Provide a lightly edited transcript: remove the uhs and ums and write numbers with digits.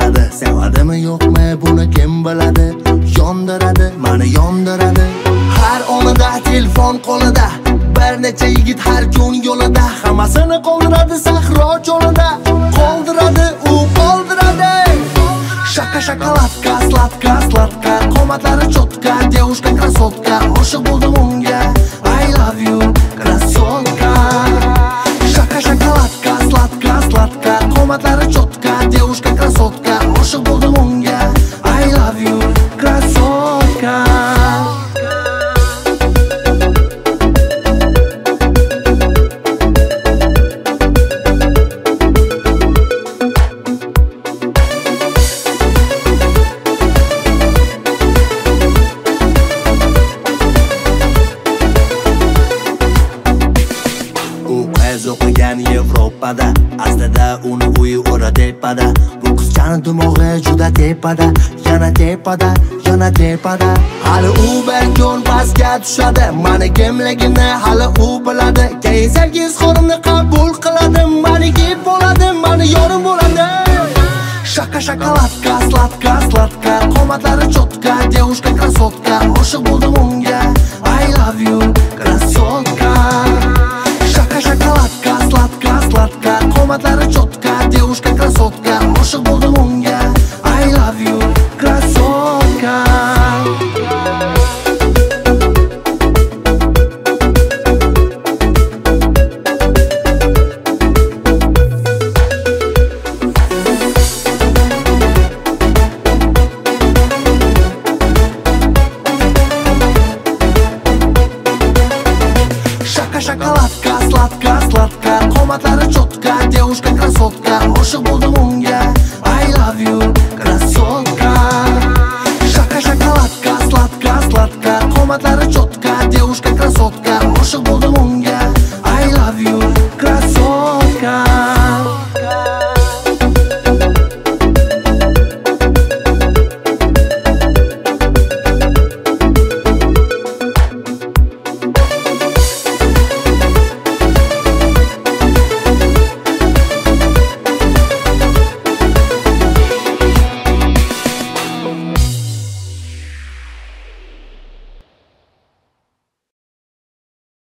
qiladi. Sevadimi yo'qmi buni kim biladi? Yondiradi, meni yondiradi. Har onida telefon qo'lida, bir necha yigit har kun yo'lida. Hammasini qoldiradi sahro cho'lida. Qoldiradi, u qoldiradi. Shaka shokoladka, sladka, sladka, qomatlari cho'tka, devушка krasotka. Oshiq bo'ldim unga, I love you, krasotka. Shaka shokoladka, sladka, sladka, qomatlari cho'tka, devушка krasotka. Oshiq bo'ldim unga, I love you, krasotka. O'qigan Yevropada, aslida uni uyi o'ra tepada. Bu qizchani dimog'i juda tepada, yana tepada, yana tepada. Hali u balkon pastga tushadi, meni kimligini hali u biladi. Keyin sevgi izhorimni qabul qiladi, meniki bo'ladi, meni yorim bo'ladi. Shaka shokoladka, sladka, sladka, qomatlari cho'tka, devушка krasotka. Oshiq bo'ldim unga, I love you, krasotka. Shaka shokoladka, sladka, sladka, qomatlari cho'tka, devушка krasotka. Oshiq bo'ldim unga.